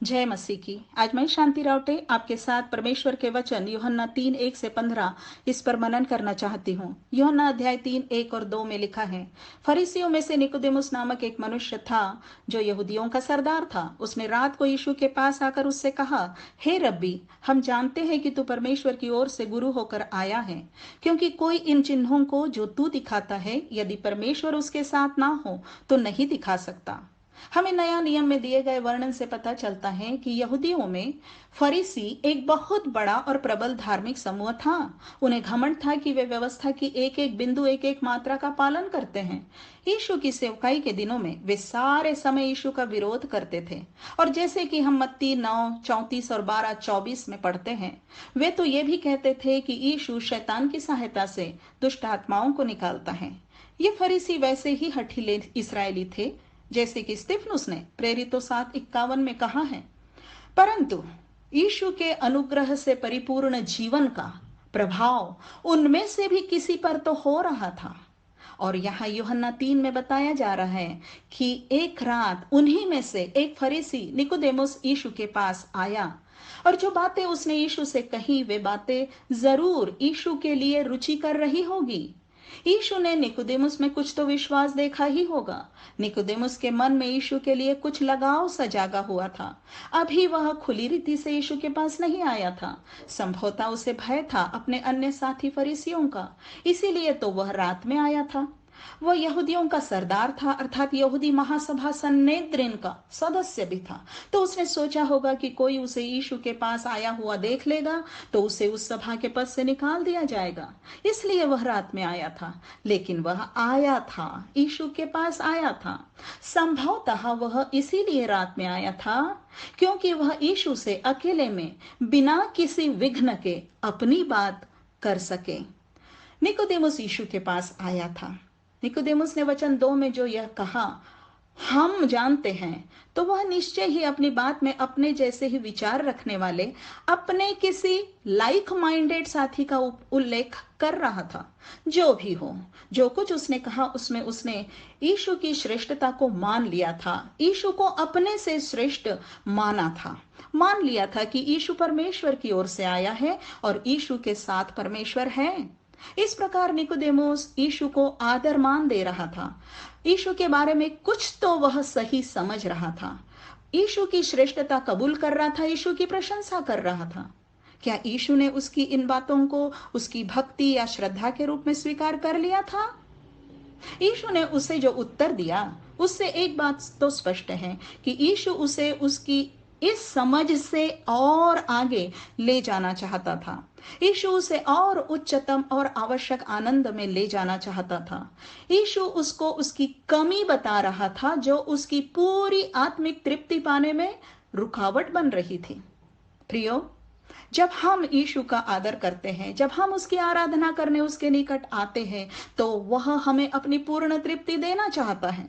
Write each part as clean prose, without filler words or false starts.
जय मसीह की। आज मैं शांति रावटे आपके साथ परमेश्वर के वचन यूहन्ना 3:1 से 15 इस पर मनन करना चाहती हूँ। यूहन्ना अध्याय 3:1 और 2 में लिखा है, फरीसियों में से निकोदेमुस नामक एक मनुष्य था जो यहूदियों का सरदार था। उसने रात को यीशु के पास आकर उससे कहा, हे रब्बी, हम जानते हैं कि तू परमेश्वर की ओर से गुरु होकर आया है, क्योंकि कोई इन चिन्हों को जो तू दिखाता है यदि परमेश्वर उसके साथ ना हो तो नहीं दिखा सकता। हमें नया नियम में दिए गए वर्णन से पता चलता है कि यहूदियों में फरीसी एक बहुत बड़ा और प्रबल धार्मिक समूह था। उन्हें घमंड था कि वे व्यवस्था की एक एक बिंदु एक एक मात्रा का पालन करते हैं। यीशु की सेवकाई के दिनों में वे सारे समय यीशु का विरोध करते थे। और जैसे कि हम मत्ती 9:34 और 12:24 में पढ़ते हैं, वे तो ये भी कहते थे कि यीशु शैतान की सहायता से दुष्ट आत्माओं को निकालता है। ये फरीसी वैसे ही हठीले इसराइली थे जैसे कि स्तिफनुस ने प्रेरितों 7:51 में कहा है। परंतु यीशु के अनुग्रह से परिपूर्ण जीवन का प्रभाव उनमें से भी किसी पर तो हो रहा था। और यहाँ यूहन्ना 3 में बताया जा रहा है कि एक रात उन्हीं में से एक फरीसी निकोदेमुस यीशु के पास आया, और जो बातें उसने यीशु से कही वे बातें जरूर यीशु के लिए रुचि कर रही होगी। यीशु ने निकोदेमुस में कुछ तो विश्वास देखा ही होगा। निकोदेमुस के मन में यीशु के लिए कुछ लगाव सा जागा हुआ था। अभी वह खुली रीति से यीशु के पास नहीं आया था। संभवतः उसे भय था अपने अन्य साथी फरीसियों का, इसीलिए तो वह रात में आया था। वह यहूदियों का सरदार था, अर्थात यहूदी महासभा सन्नेद्रिन का सदस्य भी था। तो उसने सोचा होगा कि कोई उसे यीशु के पास आया हुआ देख लेगा तो उसे उस सभा के पद से निकाल दिया जाएगा, इसलिए वह रात में आया था। लेकिन वह आया था, यीशु के पास आया था। संभवतः वह इसीलिए रात में आया था क्योंकि वह यीशु से अकेले में बिना किसी विघ्न के अपनी बात कर सके। निकोदेमुस यीशु के पास आया था। निकोदेमुस ने वचन 2 में जो यह कहा, हम जानते हैं, तो वह निश्चय ही अपनी बात में अपने जैसे ही विचार रखने वाले अपने किसी लाइक माइंडेड साथी का उल्लेख कर रहा था। जो भी हो, जो कुछ उसने कहा उसमें उसने यीशु की श्रेष्ठता को मान लिया था। यीशु को अपने से श्रेष्ठ माना था, मान लिया था कि यीशु परमेश्वर की ओर से आया है और यीशु के साथ परमेश्वर है। इस प्रकार निकोदेमुस यीशु को आदर मान दे रहा था। यीशु के बारे में कुछ तो वह सही समझ रहा था। यीशु की श्रेष्ठता कबूल कर रहा था, यीशु की प्रशंसा कर रहा था। क्या यीशु ने उसकी इन बातों को उसकी भक्ति या श्रद्धा के रूप में स्वीकार कर लिया था? यीशु ने उसे जो उत्तर दिया उससे एक बात तो स्पष्ट है कि यीशु उसे उसकी इस समझ से और आगे ले जाना चाहता था। यीशु उसे और उच्चतम और आवश्यक आनंद में ले जाना चाहता था। यीशु उसको उसकी कमी बता रहा था जो उसकी पूरी आत्मिक तृप्ति पाने में रुकावट बन रही थी। प्रियो, जब हम यीशु का आदर करते हैं, जब हम उसकी आराधना करने उसके निकट आते हैं, तो वह हमें अपनी पूर्ण तृप्ति देना चाहता है।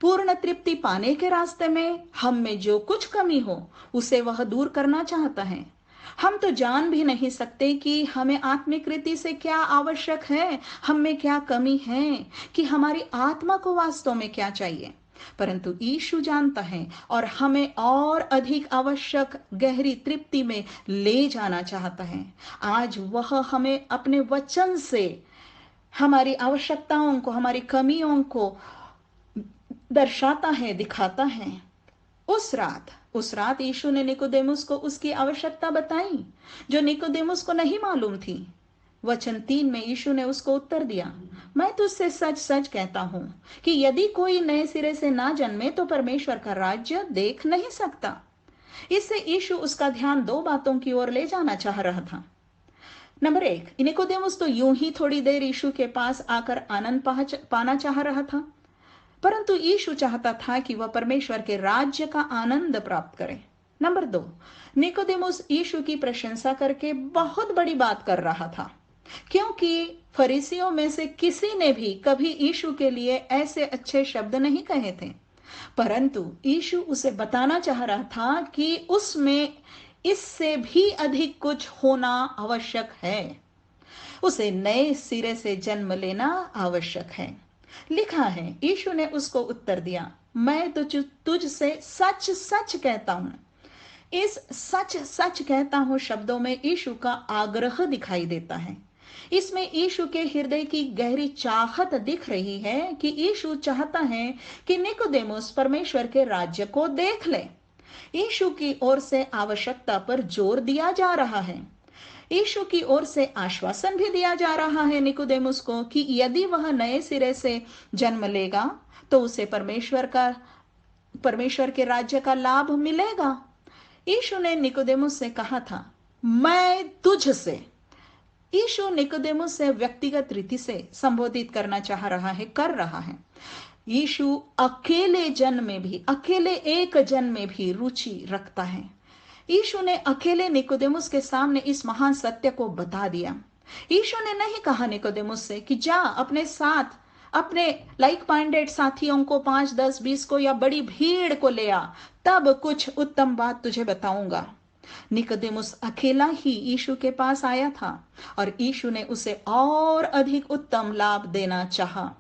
पूर्ण तृप्ति पाने के रास्ते में हम में जो कुछ कमी हो उसे वह दूर करना चाहता है। हम तो जान भी नहीं सकते कि हमें आत्मिक रीति से क्या आवश्यक है, हम में क्या कमी है, कि हमारी आत्मा को वास्तव में क्या चाहिए। परंतु यीशु जानता है और हमें और अधिक आवश्यक गहरी तृप्ति में ले जाना चाहता है। आज वह हमें अपने वचन से हमारी आवश्यकताओं को, हमारी कमियों को दर्शाता है, दिखाता है। उस रात यीशु ने निकोदेमुस को उसकी आवश्यकता बताई जो निकोदेमुस को नहीं मालूम थी। वचन 3 में यीशु ने उसको उत्तर दिया, मैं तुझसे सच सच कहता हूं कि यदि कोई नए सिरे से ना जन्मे तो परमेश्वर का राज्य देख नहीं सकता। इससे यीशु उसका ध्यान दो बातों की ओर ले जाना चाह रहा था। नंबर 1, निकोदेमुस तो यूं ही थोड़ी देर यीशु के पास आकर आनंद पाना चाह रहा था, परंतु यीशु चाहता था कि वह परमेश्वर के राज्य का आनंद प्राप्त करे। नंबर 2, निकोदेमुस यीशु की प्रशंसा करके बहुत बड़ी बात कर रहा था, क्योंकि फरीसियों में से किसी ने भी कभी यीशु के लिए ऐसे अच्छे शब्द नहीं कहे थे। परंतु यीशु उसे बताना चाह रहा था कि उसमें इससे भी अधिक कुछ होना आवश्यक है। उसे नए सिरे से जन्म लेना आवश्यक है। लिखा है, यीशु ने उसको उत्तर दिया, मैं तो तुझसे सच सच कहता हूं इस सच सच कहता हूं शब्दों में यीशु का आग्रह दिखाई देता है। इसमें यीशु के हृदय की गहरी चाहत दिख रही है कि यीशु चाहता है कि निकोदेमुस परमेश्वर के राज्य को देख ले। यीशु की ओर से आवश्यकता पर जोर दिया जा रहा है। यीशु की ओर से आश्वासन भी दिया जा रहा है निकोदेमुस को कि यदि वह नए सिरे से जन्म लेगा तो उसे परमेश्वर के राज्य का लाभ मिलेगा। यीशु ने निकोदेमुस से कहा था, मैं तुझसे। यीशु निकोदेमुस से व्यक्तिगत रीति से संबोधित करना चाह रहा है, कर रहा है। यीशु अकेले एक जन में भी रुचि रखता है। यीशु ने अकेले निकोदेमुस के सामने इस महान सत्य को बता दिया। यीशु ने नहीं कहा निकोदेमुस से कि जा अपने साथ अपने लाइक माइंडेड साथियों को 5, 10, 20 को या बड़ी भीड़ को ले आ, तब कुछ उत्तम बात तुझे बताऊंगा। निकोदेमुस अकेला ही यीशु के पास आया था और यीशु ने उसे और अधिक उत्तम लाभ देना चाहा।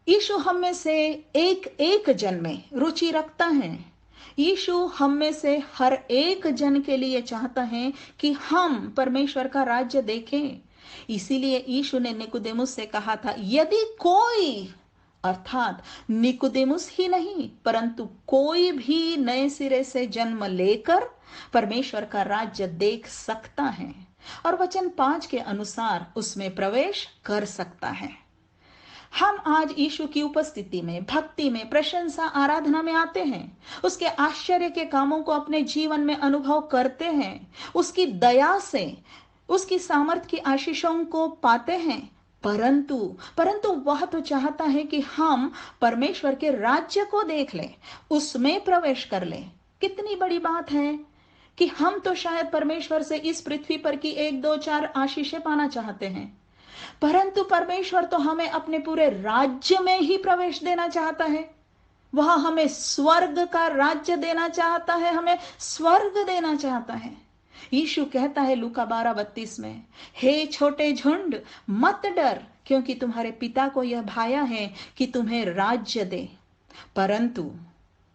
यीशु हम में से एक जन में रुचि रखता है। यीशु हम में से हर एक जन के लिए चाहता है कि हम परमेश्वर का राज्य देखें। इसीलिए यीशु ने निकोदेमुस से कहा था, यदि कोई, अर्थात निकोदेमुस ही नहीं परंतु कोई भी नए सिरे से जन्म लेकर परमेश्वर का राज्य देख सकता है और वचन 5 के अनुसार उसमें प्रवेश कर सकता है। हम आज यीशु की उपस्थिति में, भक्ति में, प्रशंसा, आराधना में आते हैं, उसके आश्चर्य के कामों को अपने जीवन में अनुभव करते हैं, उसकी दया से, उसकी सामर्थ की आशीषों को पाते हैं। परंतु वह तो चाहता है कि हम परमेश्वर के राज्य को देख लें, उसमें प्रवेश कर लें। कितनी बड़ी बात है कि हम तो शायद परमेश्वर से इस पृथ्वी पर की 1, 2, 4 आशीषें पाना चाहते हैं, परंतु परमेश्वर तो हमें अपने पूरे राज्य में ही प्रवेश देना चाहता है। वह हमें स्वर्ग का राज्य देना चाहता है, हमें स्वर्ग देना चाहता है। यीशु कहता है लूका 12:32 में, हे छोटे झुंड मत डर, क्योंकि तुम्हारे पिता को यह भाया है कि तुम्हें राज्य दे।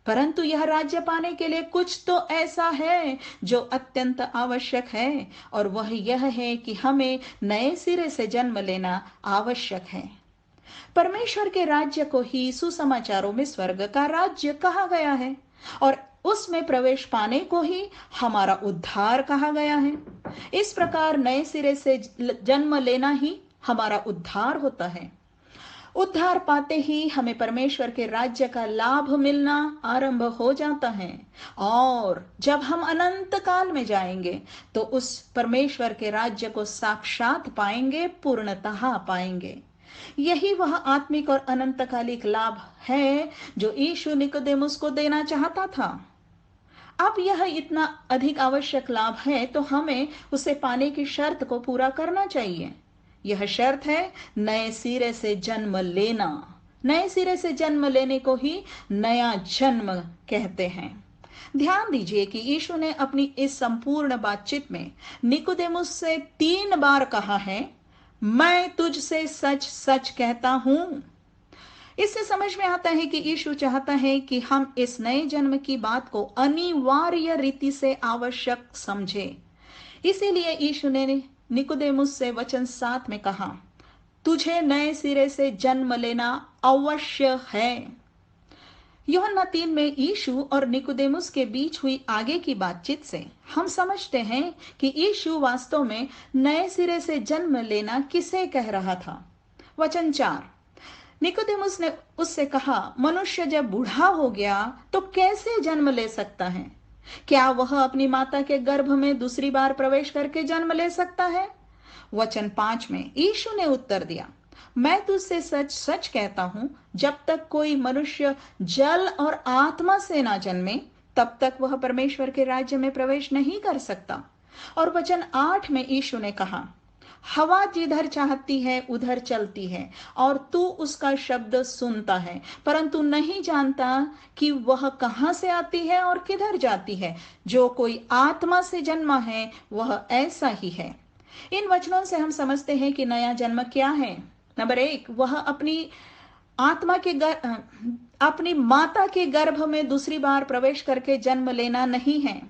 परंतु यह राज्य पाने के लिए कुछ तो ऐसा है जो अत्यंत आवश्यक है, और वह यह है कि हमें नए सिरे से जन्म लेना आवश्यक है। परमेश्वर के राज्य को ही सुसमाचारों में स्वर्ग का राज्य कहा गया है और उसमें प्रवेश पाने को ही हमारा उद्धार कहा गया है। इस प्रकार नए सिरे से जन्म लेना ही हमारा उद्धार होता है। उद्धार पाते ही हमें परमेश्वर के राज्य का लाभ मिलना आरंभ हो जाता है, और जब हम अनंत काल में जाएंगे तो उस परमेश्वर के राज्य को साक्षात पाएंगे, पूर्णतः पाएंगे। यही वह आत्मिक और अनंतकालिक लाभ है जो यीशु निकोदेमुस को देना चाहता था। अब यह इतना अधिक आवश्यक लाभ है तो हमें उसे पाने की शर्त को पूरा करना चाहिए। यह शर्त है नए सिरे से जन्म लेना। नए सिरे से जन्म लेने को ही नया जन्म कहते हैं। ध्यान दीजिए कि यीशु ने अपनी इस संपूर्ण बातचीत में निकोदेमुस से 3 बार कहा है, मैं तुझसे सच सच कहता हूं। इससे समझ में आता है कि यीशु चाहता है कि हम इस नए जन्म की बात को अनिवार्य रीति से आवश्यक समझे। इसीलिए यीशु ने निकोदेमुस से वचन 7 में कहा, तुझे नए सिरे से जन्म लेना अवश्य है। यूहन्ना 3 में यीशु और निकोदेमुस के बीच हुई आगे की बातचीत से हम समझते हैं कि यीशु वास्तव में नए सिरे से जन्म लेना किसे कह रहा था। वचन 4, निकोदेमुस ने उससे कहा, मनुष्य जब बूढ़ा हो गया तो कैसे जन्म ले सकता है? क्या वह अपनी माता के गर्भ में दूसरी बार प्रवेश करके जन्म ले सकता है? वचन 5 में यीशु ने उत्तर दिया, मैं तुझसे सच सच कहता हूं, जब तक कोई मनुष्य जल और आत्मा से ना जन्मे तब तक वह परमेश्वर के राज्य में प्रवेश नहीं कर सकता। और वचन 8 में यीशु ने कहा, हवा जिधर चाहती है उधर चलती है और तू उसका शब्द सुनता है, परंतु नहीं जानता कि वह कहां से आती है और किधर जाती है। जो कोई आत्मा से जन्मा है वह ऐसा ही है। इन वचनों से हम समझते हैं कि नया जन्म क्या है। नंबर 1, वह अपनी आत्मा के अपनी माता के गर्भ में दूसरी बार प्रवेश करके जन्म लेना नहीं है।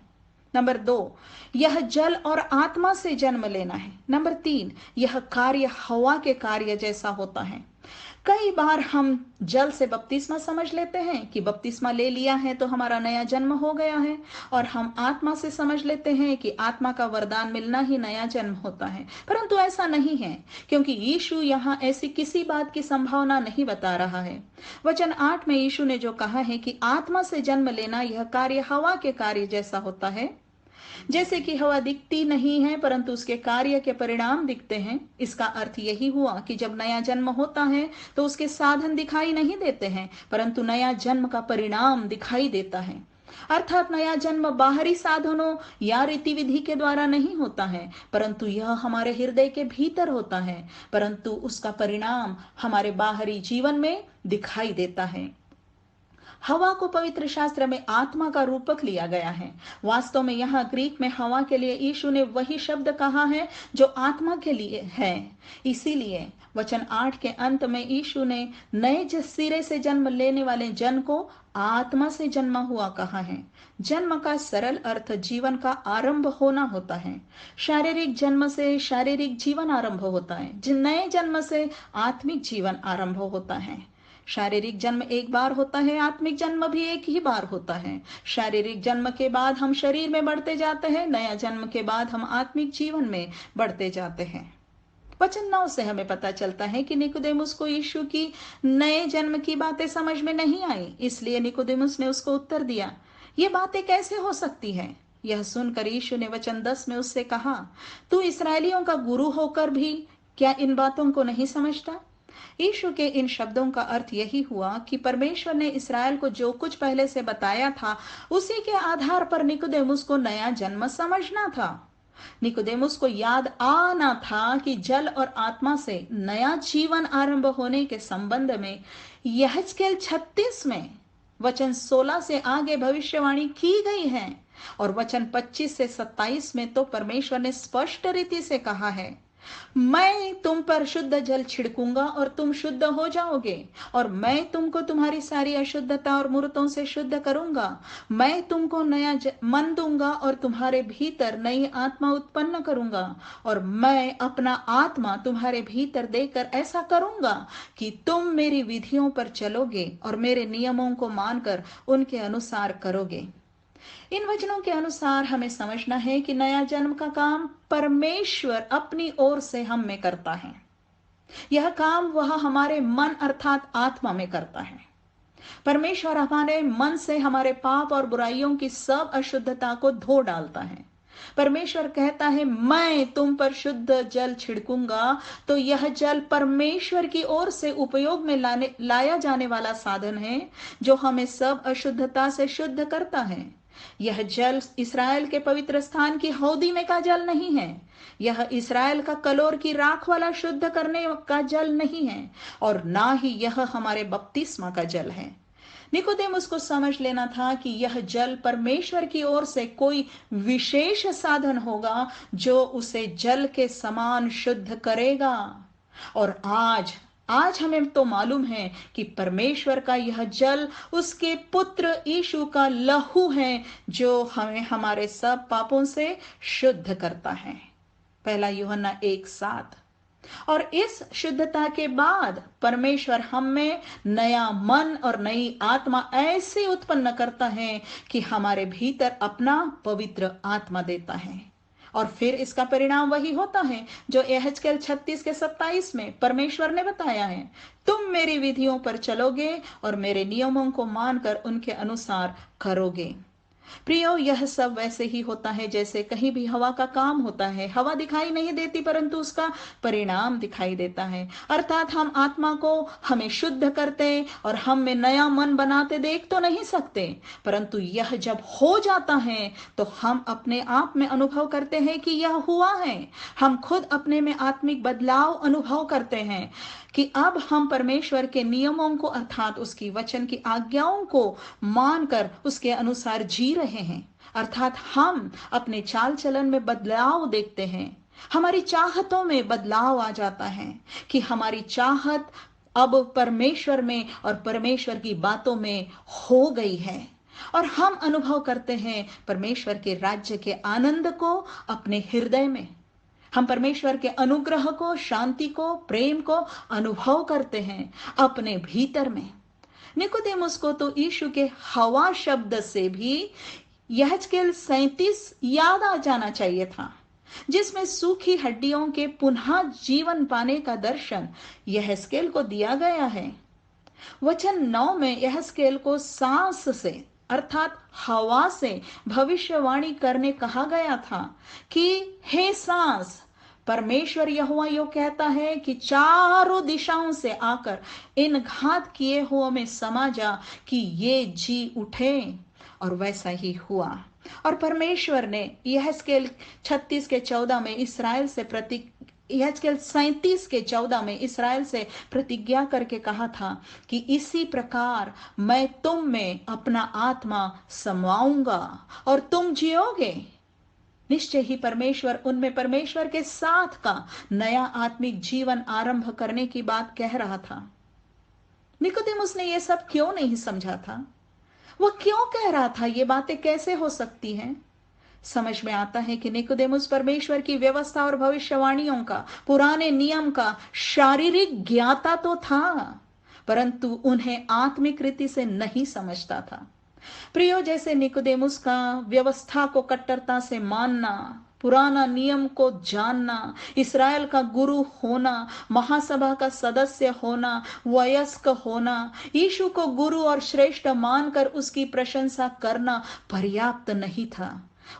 नंबर 2, यह जल और आत्मा से जन्म लेना है। नंबर 3, यह कार्य हवा के कार्य जैसा होता है। कई बार हम जल से बपतिस्मा समझ लेते हैं कि बपतिस्मा ले लिया है तो हमारा नया जन्म हो गया है, और हम आत्मा से समझ लेते हैं कि आत्मा का वरदान मिलना ही नया जन्म होता है। परंतु ऐसा नहीं है, क्योंकि यीशु यहाँ ऐसी किसी बात की संभावना नहीं बता रहा है। वचन 8 में यीशु ने जो कहा है कि आत्मा से जन्म लेना यह कार्य हवा के कार्य जैसा होता है। जैसे कि हवा दिखती नहीं है परंतु उसके कार्य के परिणाम दिखते हैं, इसका अर्थ यही हुआ कि जब नया जन्म होता है तो उसके साधन दिखाई नहीं देते हैं, परंतु नया जन्म का परिणाम दिखाई देता है। अर्थात नया जन्म बाहरी साधनों या रीति विधि के द्वारा नहीं होता है, परंतु यह हमारे हृदय के भीतर होता है, परंतु उसका परिणाम हमारे बाहरी जीवन में दिखाई देता है। हवा को पवित्र शास्त्र में आत्मा का रूपक लिया गया है। वास्तव में यहाँ ग्रीक में हवा के लिए यीशु ने वही शब्द कहा है जो आत्मा के लिए है। इसीलिए वचन 8 के अंत में यीशु ने नए सिरे से जन्म लेने वाले जन को आत्मा से जन्मा हुआ कहा है। जन्म का सरल अर्थ जीवन का आरंभ होना होता है। शारीरिक जन्म से शारीरिक जीवन आरंभ होता है, नए जन्म से आत्मिक जीवन आरंभ होता है। शारीरिक जन्म एक बार होता है, आत्मिक जन्म भी एक ही बार होता है। शारीरिक जन्म के बाद हम शरीर में बढ़ते जाते हैं, नया जन्म के बाद हम आत्मिक जीवन में बढ़ते जाते हैं। वचन 9 से हमें पता चलता है कि निकोदेमुस को यीशु की नए जन्म की बातें समझ में नहीं आई, इसलिए निकोदेमुस ने उसको उत्तर दिया, ये बातें कैसे हो सकती है। यह सुनकर यीशु ने वचन 10 में उससे कहा, तू इस्राएलियों का गुरु होकर भी क्या इन बातों को नहीं समझता। यीशु के इन शब्दों का अर्थ यही हुआ कि परमेश्वर ने इस्राएल को जो कुछ पहले से बताया था उसी के आधार पर निकोदेमुस को नया जन्म समझना था। निकोदेमुस को याद आना था कि जल और आत्मा से नया जीवन आरंभ होने के संबंध में यहेजकेल 36 में वचन 16 से आगे भविष्यवाणी की गई है, और वचन 25 से 27 में तो परमेश्वर ने स्पष्ट रीति से कहा है, मैं तुम पर शुद्ध जल छिड़कूंगा और तुम शुद्ध हो जाओगे, और मैं तुमको तुम्हारी सारी अशुद्धता और मूर्तों से शुद्ध करूंगा। मैं तुमको नया मन दूंगा और तुम्हारे भीतर नई आत्मा उत्पन्न करूंगा, और मैं अपना आत्मा तुम्हारे भीतर देकर ऐसा करूंगा कि तुम मेरी विधियों पर चलोगे और मेरे नियमों को मानकर उनके अनुसार करोगे। इन वचनों के अनुसार हमें समझना है कि नया जन्म का काम परमेश्वर अपनी ओर से हम में करता है। यह काम वह हमारे मन अर्थात आत्मा में करता है। परमेश्वर हमारे मन से हमारे पाप और बुराइयों की सब अशुद्धता को धो डालता है। परमेश्वर कहता है, मैं तुम पर शुद्ध जल छिड़कूंगा, तो यह जल परमेश्वर की ओर से उपयोग में लाया जाने वाला साधन है जो हमें सब अशुद्धता से शुद्ध करता है। यह जल इस्राएल के पवित्र स्थान की हौदी में का जल नहीं है। यह इस्राएल का कलोर की राख वाला शुद्ध करने का जल नहीं है, और ना ही यह हमारे बपतिस्मा का जल है। निकोदेमुस को समझ लेना था कि यह जल परमेश्वर की ओर से कोई विशेष साधन होगा जो उसे जल के समान शुद्ध करेगा। और आज हमें तो मालूम है कि परमेश्वर का यह जल उसके पुत्र यीशु का लहू है जो हमें हमारे सब पापों से शुद्ध करता है। पहला यूहन्ना 1:7। और इस शुद्धता के बाद परमेश्वर हम में नया मन और नई आत्मा ऐसे उत्पन्न करता है कि हमारे भीतर अपना पवित्र आत्मा देता है, और फिर इसका परिणाम वही होता है जो यहेजकेल 36 के 27 में परमेश्वर ने बताया है, तुम मेरी विधियों पर चलोगे और मेरे नियमों को मानकर उनके अनुसार करोगे। प्रियो, यह सब वैसे ही होता है जैसे कहीं भी हवा का काम होता है। हवा दिखाई नहीं देती परंतु उसका परिणाम दिखाई देता है। अर्थात हम आत्मा को हमें शुद्ध करते और हम में नया मन बनाते देख तो नहीं सकते, परंतु यह जब हो जाता है तो हम अपने आप में अनुभव करते हैं कि यह हुआ है। हम खुद अपने में आत्मिक बदलाव अनुभव करते हैं कि अब हम परमेश्वर के नियमों को अर्थात उसकी वचन की आज्ञाओं को मानकर उसके अनुसार जी रहे हैं। अर्थात हम अपने चाल चलन में बदलाव देखते हैं। हमारी चाहतों में बदलाव आ जाता है कि हमारी चाहत अब परमेश्वर में और परमेश्वर की बातों में हो गई है, और हम अनुभव करते हैं परमेश्वर के राज्य के आनंद को अपने हृदय में। हम परमेश्वर के अनुग्रह को, शांति को, प्रेम को अनुभव करते हैं अपने भीतर में। निकोदेमुस को तो यीशु के हवा शब्द से भी यहेजकेल 37 याद आ जाना चाहिए था, जिसमें सूखी हड्डियों के पुनः जीवन पाने का दर्शन यहेजकेल को दिया गया है। वचन 9 में यहेजकेल को सांस से अर्थात हवा से भविष्यवाणी करने कहा गया था कि हे सांस, परमेश्वर यहोवा यो कहता है कि चारों दिशाओं से आकर इन घात किए हुओं में समा जा कि ये जी उठे। और वैसा ही हुआ। और परमेश्वर ने यहेजकेल 36 के 14 में इसराइल से यहेजकेल 37 के 14 में इसराइल से प्रतिज्ञा करके कहा था कि इसी प्रकार मैं तुम में अपना आत्मा समाऊंगा और तुम जियोगे। निश्चय ही परमेश्वर उनमें परमेश्वर के साथ का नया आत्मिक जीवन आरंभ करने की बात कह रहा था। निकोदेमुस ने यह सब क्यों नहीं समझा था? वह क्यों कह रहा था ये बातें कैसे हो सकती हैं? समझ में आता है कि निकोदेमुस परमेश्वर की व्यवस्था और भविष्यवाणियों का, पुराने नियम का शारीरिक ज्ञाता तो था, परंतु उन्हें आत्मिक रीति से नहीं समझता था। प्रियो, जैसे निकोदेमुस का व्यवस्था को कट्टरता से मानना, पुराना नियम को जानना, इस्राएल का गुरु होना, महासभा का सदस्य होना, वयस्क होना, यीशु को गुरु और श्रेष्ठ मानकर उसकी प्रशंसा करना पर्याप्त नहीं था।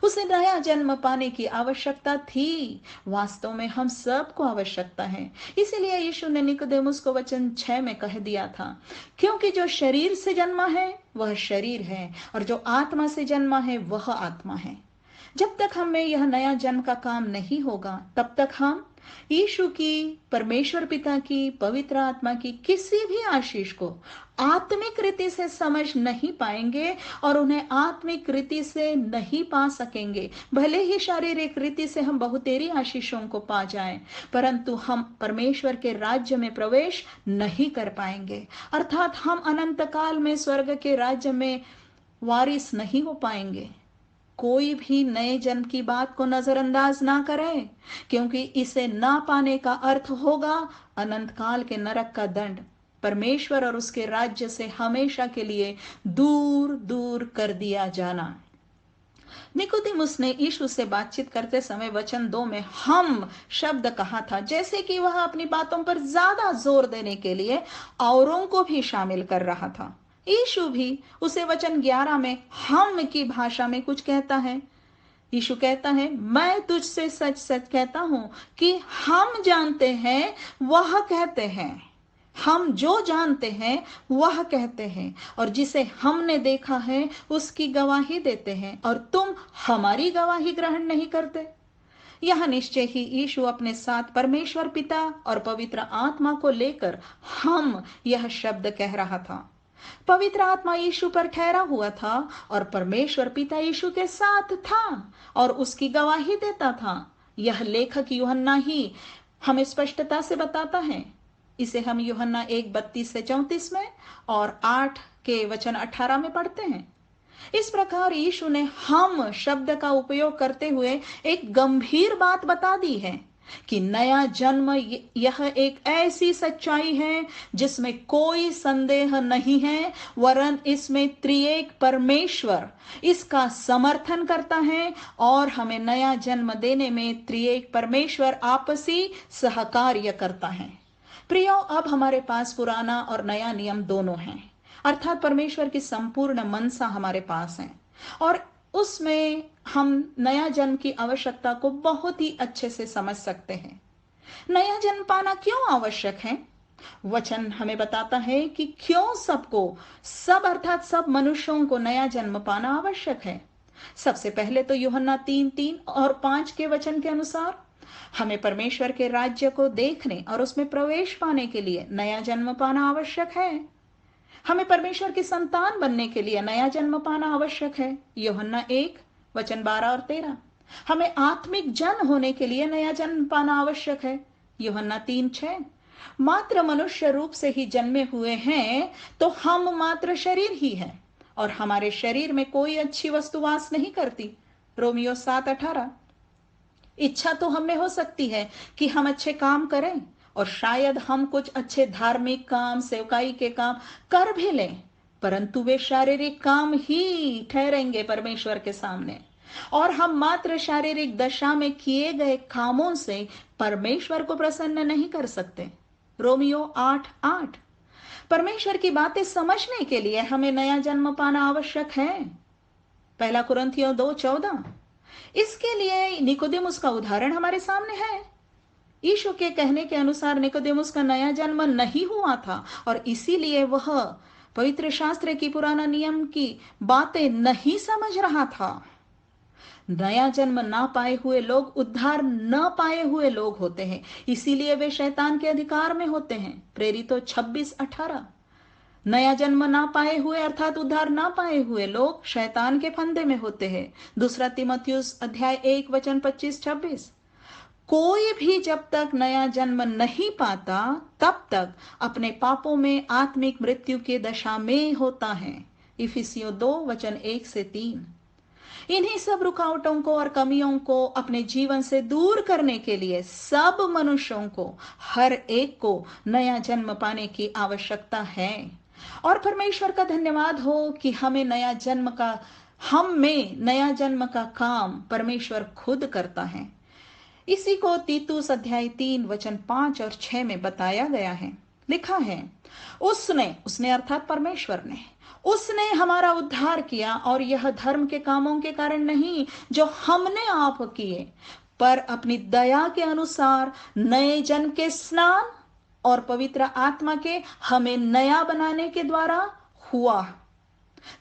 उसे नया जन्म पाने की आवश्यकता थी। वास्तव में हम सबको आवश्यकता है। इसीलिए यीशु ने निकोदेमुस को वचन 6 में कह दिया था, क्योंकि जो शरीर से जन्मा है वह शरीर है, और जो आत्मा से जन्मा है वह आत्मा है। जब तक हमें यह नया जन्म का काम नहीं होगा, तब तक हम यीशु की, परमेश्वर पिता की, पवित्र आत्मा की किसी भी आशीष को आत्मिक रीति से समझ नहीं पाएंगे और उन्हें आत्मिक रीति से नहीं पा सकेंगे। भले ही शारीरिक रीति से हम बहुतेरी आशीषों को पा जाएं, परंतु हम परमेश्वर के राज्य में प्रवेश नहीं कर पाएंगे, अर्थात हम अनंत काल में स्वर्ग के राज्य में वारिस नहीं हो पाएंगे। कोई भी नए जन्म की बात को नजरअंदाज ना करे, क्योंकि इसे ना पाने का अर्थ होगा अनंत काल के नरक का दंड, परमेश्वर और उसके राज्य से हमेशा के लिए दूर दूर कर दिया जाना। निकोदेमुस ने यीशु से बातचीत करते समय वचन 2 में हम शब्द कहा था, जैसे कि वह अपनी बातों पर ज्यादा जोर देने के लिए औरों को भी शामिल कर रहा था। यीशु भी उसे वचन 11 में हम की भाषा में कुछ कहता है। यीशु कहता है, मैं तुझसे सच सच कहता हूं कि हम जानते हैं वह कहते हैं, हम जो जानते हैं वह कहते हैं, और जिसे हमने देखा है उसकी गवाही देते हैं, और तुम हमारी गवाही ग्रहण नहीं करते। यह निश्चय ही यीशु अपने साथ परमेश्वर पिता और पवित्र आत्मा को लेकर हम यह शब्द कह रहा था। पवित्र आत्मा यीशु पर ठहरा हुआ था और परमेश्वर पिता यीशु के साथ था और उसकी गवाही देता था। यह लेखक यूहन्ना ही हमें स्पष्टता से बताता है। इसे हम यूहन्ना 1:32 से 34 में और 8 के वचन 18 में पढ़ते हैं। इस प्रकार यीशु ने हम शब्द का उपयोग करते हुए एक गंभीर बात बता दी है कि नया जन्म यह एक ऐसी सच्चाई है जिसमें कोई संदेह नहीं है, वरन इसमें त्रिएक परमेश्वर इसका समर्थन करता है और हमें नया जन्म देने में त्रिएक परमेश्वर आपसी सहकार्य करता है। प्रियो, अब हमारे पास पुराना और नया नियम दोनों हैं, अर्थात परमेश्वर की संपूर्ण मनसा हमारे पास है, और उसमें हम नया जन्म की आवश्यकता को बहुत ही अच्छे से समझ सकते हैं। नया जन्म पाना क्यों आवश्यक है? वचन हमें बताता है कि क्यों सब अर्थात सब मनुष्यों को नया जन्म पाना आवश्यक है। सबसे पहले तो यूहन्ना 3:3 और 5 के वचन के अनुसार हमें परमेश्वर के राज्य को देखने और उसमें प्रवेश पाने के लिए नया जन्म पाना आवश्यक है। हमें परमेश्वर की संतान बनने के लिए नया जन्म पाना आवश्यक है, यूहन्ना 1 वचन 12 और 13। हमें आत्मिक जन होने के लिए नया जन्म पाना आवश्यक है, यूहन्ना 3:6। मात्र मनुष्य रूप से ही जन्मे हुए हैं तो हम मात्र शरीर ही हैं और हमारे शरीर में कोई अच्छी वस्तु वास नहीं करती। रोमियो 7:18। इच्छा तो हमें हो सकती है कि हम अच्छे काम करें और शायद हम कुछ अच्छे धार्मिक काम, सेवकाई के काम कर भी लें, परंतु वे शारीरिक काम ही ठहरेंगे परमेश्वर के सामने और हम मात्र शारीरिक दशा में किए गए कामों से परमेश्वर को प्रसन्न नहीं कर सकते। रोमियो 8:8। परमेश्वर की बातें समझने के लिए हमें नया जन्म पाना आवश्यक है। पहला कुरिन्थियों 2:14। इसके लिए निकोदेमुस का उदाहरण हमारे सामने है। यीशु के कहने के अनुसार निकोदेमुस का नया जन्म नहीं हुआ था और इसीलिए वह पवित्र शास्त्र की पुराना नियम की बातें नहीं समझ रहा था। नया जन्म ना पाए हुए लोग उद्धार न पाए हुए लोग होते हैं, इसीलिए वे शैतान के अधिकार में होते हैं। प्रेरितों 26:18। नया जन्म ना पाए हुए अर्थात उद्धार ना पाए हुए लोग शैतान के फंदे में होते हैं। दूसरा तीमुथियुस अध्याय 1 वचन 25-26। कोई भी जब तक नया जन्म नहीं पाता तब तक अपने पापों में आत्मिक मृत्यु की दशा में होता है। इफिसियों 2 वचन 1-3। इन्हीं सब रुकावटों को और कमियों को अपने जीवन से दूर करने के लिए सब मनुष्यों को, हर एक को नया जन्म पाने की आवश्यकता है और परमेश्वर का धन्यवाद हो कि हम में नया जन्म का काम परमेश्वर खुद करता है। इसी को तीतुस अध्याय 3 वचन 5 और 6 में बताया गया है। लिखा है, उसने अर्थात परमेश्वर ने, उसने हमारा उद्धार किया और यह धर्म के कामों के कारण नहीं जो हमने आप किए, पर अपनी दया के अनुसार नए जन्म के स्नान और पवित्र आत्मा के हमें नया बनाने के द्वारा हुआ,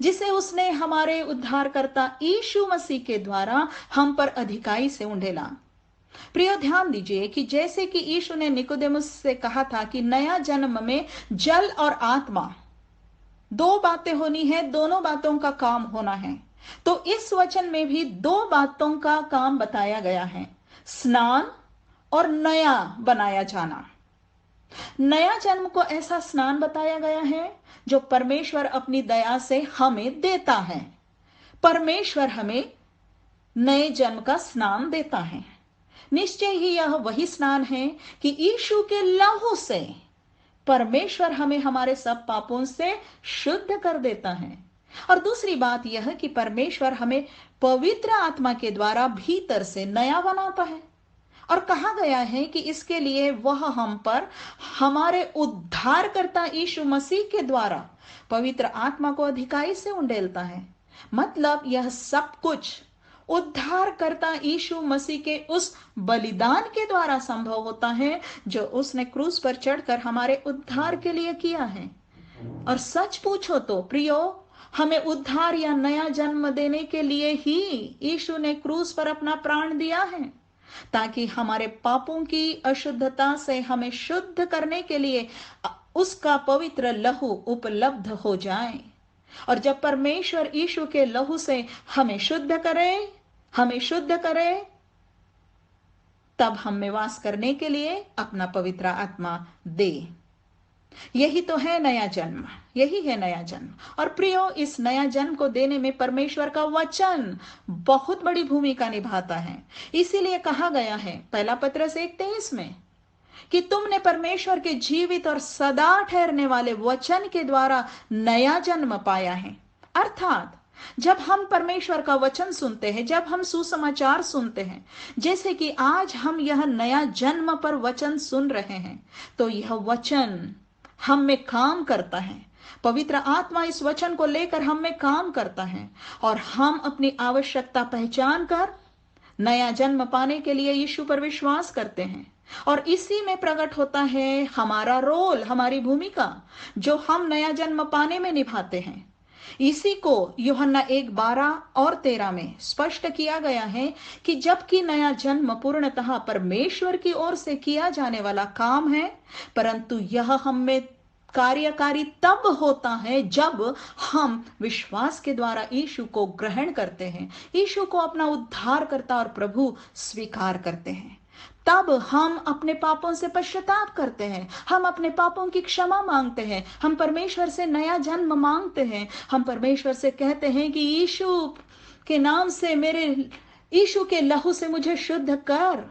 जिसे उसने हमारे उद्धारकर्ता यीशु मसीह के द्वारा हम पर अधिकाई से उंडेला। प्रिय, ध्यान दीजिए कि जैसे कि यीशु ने निकोदेमुस से कहा था कि नया जन्म में जल और आत्मा दो बातें होनी है, दोनों बातों का काम होना है, तो इस वचन में भी दो बातों का काम बताया गया है, स्नान और नया बनाया जाना। नया जन्म को ऐसा स्नान बताया गया है जो परमेश्वर अपनी दया से हमें देता है। परमेश्वर हमें नए जन्म का स्नान देता है। निश्चय ही यह वही स्नान है कि यीशु के लहू से परमेश्वर हमें हमारे सब पापों से शुद्ध कर देता है। और दूसरी बात यह कि परमेश्वर हमें पवित्र आत्मा के द्वारा भीतर से नया बनाता है और कहा गया है कि इसके लिए वह हम पर हमारे उद्धारकर्ता यीशु मसीह के द्वारा पवित्र आत्मा को अधिकाई से उंडेलता है। मतलब यह सब कुछ उद्धारकर्ता यीशु मसीह के उस बलिदान के द्वारा संभव होता है जो उसने क्रूस पर चढ़कर हमारे उद्धार के लिए किया है। और सच पूछो तो प्रियो, हमें उद्धार या नया जन्म देने के लिए ही यीशु ने क्रूस पर अपना प्राण दिया है, ताकि हमारे पापों की अशुद्धता से हमें शुद्ध करने के लिए उसका पवित्र लहू उपलब्ध हो जाए। और जब परमेश्वर यीशु के लहू से हमें शुद्ध करे, तब हम में वास करने के लिए अपना पवित्र आत्मा दे। यही तो है नया जन्म, यही है नया जन्म। और प्रियो, इस नया जन्म को देने में परमेश्वर का वचन बहुत बड़ी भूमिका निभाता है। इसीलिए कहा गया है पहला पत्रस 1:23 में कि तुमने परमेश्वर के जीवित और सदा ठहरने वाले वचन के द्वारा नया जन्म पाया है। अर्थात जब हम परमेश्वर का वचन सुनते हैं, जब हम सुसमाचार सुनते हैं, जैसे कि आज हम यह नया जन्म पर वचन सुन रहे हैं, तो यह वचन हम में काम करता है। पवित्र आत्मा इस वचन को लेकर हम में काम करता है और हम अपनी आवश्यकता पहचान कर नया जन्म पाने के लिए यीशु पर विश्वास करते हैं। और इसी में प्रकट होता है हमारा रोल, हमारी भूमिका, जो हम नया जन्म पाने में निभाते हैं। इसी को यूहन्ना 1:12 और 13 में स्पष्ट किया गया है कि जबकि नया जन्म पूर्णतः परमेश्वर की ओर से किया जाने वाला काम है, परंतु यह हम में कार्यकारी तब होता है जब हम विश्वास के द्वारा यीशु को ग्रहण करते हैं, यीशु को अपना उद्धारकर्ता और प्रभु स्वीकार करते हैं। तब हम अपने पापों से पश्चाताप करते हैं, हम अपने पापों की क्षमा मांगते हैं, हम परमेश्वर से नया जन्म मांगते हैं, हम परमेश्वर से कहते हैं कि यीशु के नाम से मेरे यीशु के लहू से मुझे शुद्ध कर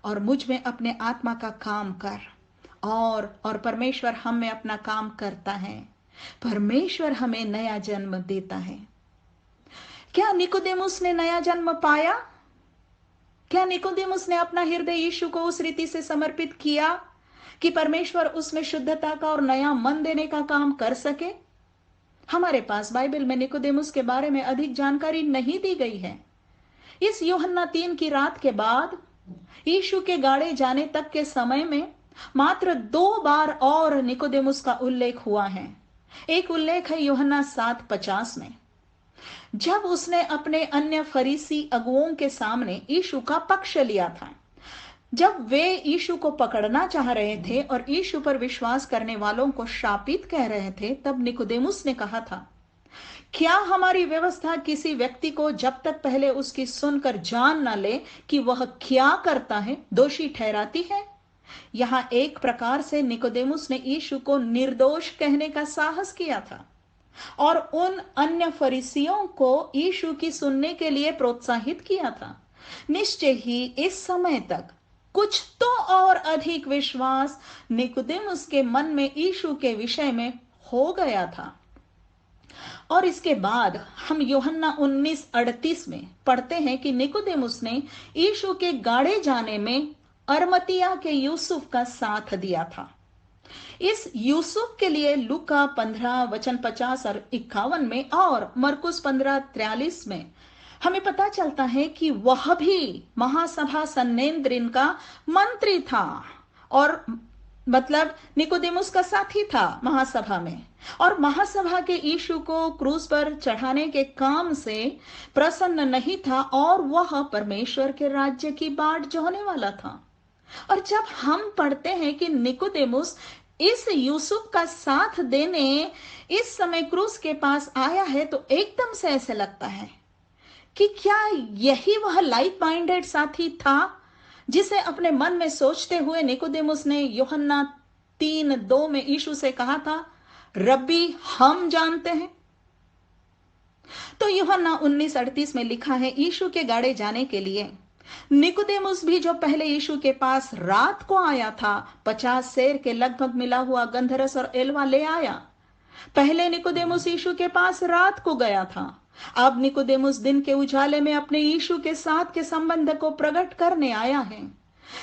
और मुझ में अपने आत्मा का काम कर। और परमेश्वर हम में अपना काम करता है, परमेश्वर हमें नया जन्म देता है। क्या निकोदेमुस ने नया जन्म पाया? क्या निकोदेमुस ने अपना हृदय यीशु को उस रीति से समर्पित किया कि परमेश्वर उसमें शुद्धता का और नया मन देने का काम कर सके? हमारे पास बाइबल में निकोदेमुस के बारे में अधिक जानकारी नहीं दी गई है। इस यूहन्ना 3 की रात के बाद यीशु के गाड़े जाने तक के समय में मात्र 2 बार और निकोदेमुस का उल्लेख हुआ है। एक उल्लेख है यूहन्ना 7:50 में, जब उसने अपने अन्य फरीसी अगुओं के सामने यीशु का पक्ष लिया था। जब वे यीशु को पकड़ना चाह रहे थे और यीशु पर विश्वास करने वालों को शापित कह रहे थे, तब निकोदेमुस ने कहा था, क्या हमारी व्यवस्था किसी व्यक्ति को जब तक पहले उसकी सुनकर जान ना ले कि वह क्या करता है, दोषी ठहराती है? यहां एक प्रकार से निकोदेमुस ने यीशु को निर्दोष कहने का साहस किया था और उन अन्य फरीसियों को यीशु की सुनने के लिए प्रोत्साहित किया था। निश्चय ही इस समय तक कुछ तो और अधिक विश्वास निकोदेमुस के मन में यीशु के विषय में हो गया था। और इसके बाद हम यूहन्ना 19:38 में पढ़ते हैं कि निकोदेमुस ने यीशु के गाड़े जाने में अरमतिया के यूसुफ का साथ दिया था। इस यूसुफ के लिए लूका 15:50 और 51 में और मरकुस 15:43 में हमें पता चलता है कि वह भी महासभा सन्हेद्रिन का मंत्री था, और मतलब निकोदेमुस का साथी था महासभा में, और महासभा के यीशु को क्रूस पर चढ़ाने के काम से प्रसन्न नहीं था और वह परमेश्वर के राज्य की बाट जोहने वाला था। और जब हम पढ़ते हैं कि निकोदेमुस इस यूसुफ का साथ देने इस समय क्रूस के पास आया है, तो एकदम से ऐसे लगता है कि क्या यही वह लाइक माइंडेड साथी था जिसे अपने मन में सोचते हुए निकोदेमुस ने यूहन्ना 3:2 में यीशु से कहा था, रब्बी हम जानते हैं। तो यूहन्ना 19:38 में लिखा है, यीशु के गाड़े जाने के लिए निकोदेमुस भी, जो पहले यीशु के पास रात को आया था, 50 सेर के लगभग मिला हुआ गंधरस और एलवा ले आया। पहले निकोदेमुस यीशु के पास रात को गया था, अब निकोदेमुस दिन के उजाले में अपने यीशु के साथ के संबंध को प्रकट करने आया है।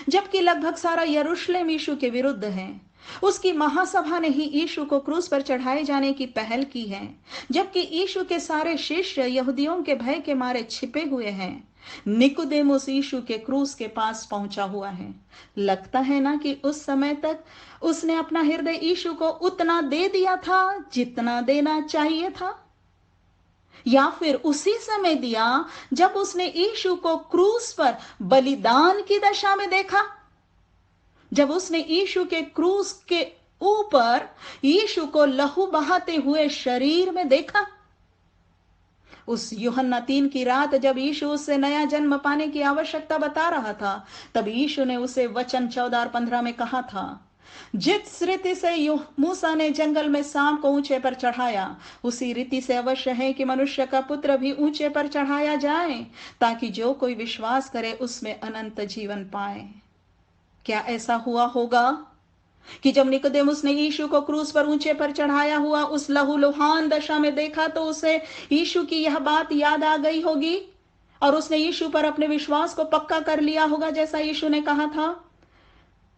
जबकि लगभग सारा यरूशलेम यीशु के विरुद्ध है, उसकी महासभा ने ही यीशु को क्रूस पर चढ़ाए जाने की पहल की है, जबकि यीशु के सारे शिष्य यहूदियों के भय के मारे छिपे हुए हैं। निकोदेमुस यीशु के क्रूस के पास पहुंचा हुआ है। लगता है ना कि उस समय तक उसने अपना हृदय यीशु को उतना दे दिया था जितना देना चाहिए था, या फिर उसी समय दिया जब उसने यीशु को क्रूस पर बलिदान की दशा में देखा, जब उसने यीशु के क्रूस के ऊपर यीशु को लहू बहाते हुए शरीर में देखा। उस यूहन्ना 3 की रात जब यीशु उससे नया जन्म पाने की आवश्यकता बता रहा था, तब यीशु ने उसे वचन 14 और 15 में कहा था, जिस रीति से मूसा ने जंगल में सांप को ऊंचे पर चढ़ाया, उसी रीति से अवश्य है कि मनुष्य का पुत्र भी ऊंचे पर चढ़ाया जाए, ताकि जो कोई विश्वास करे उसमें अनंत जीवन पाए। क्या ऐसा हुआ होगा कि जब निकोदेमुस ने यीशु को क्रूस पर ऊंचे पर चढ़ाया हुआ उस लहूलुहान दशा में देखा, तो उसे यीशु की यह बात याद आ गई होगी और उसने यीशु पर अपने विश्वास को पक्का कर लिया होगा, जैसा यीशु ने कहा था।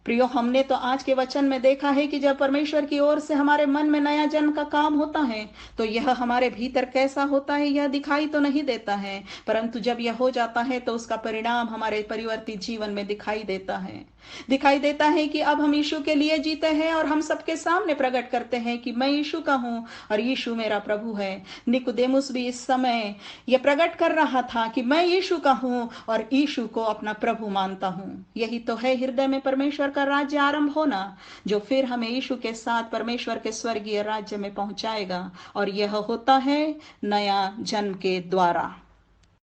प्रियो, हमने तो आज के वचन में देखा है कि जब परमेश्वर की ओर से हमारे मन में नया जन्म का काम होता है, तो यह हमारे भीतर कैसा होता है यह दिखाई तो नहीं देता है, परंतु जब यह हो जाता है तो उसका परिणाम हमारे परिवर्तित जीवन में दिखाई देता है कि अब हम यीशु के लिए जीते हैं और हम सबके सामने प्रकट करते हैं कि मैं यीशु का हूं और यीशु मेरा प्रभु है। निकोदेमुस भी इस समय यह प्रकट कर रहा था कि मैं यीशु का हूं और यीशु को अपना प्रभु मानता हूं। यही तो है हृदय में परमेश्वर का राज्य आरंभ होना, जो फिर हमें यीशु के साथ परमेश्वर के स्वर्गीय राज्य में पहुंचाएगा, और यह होता है नया जन्म के द्वारा।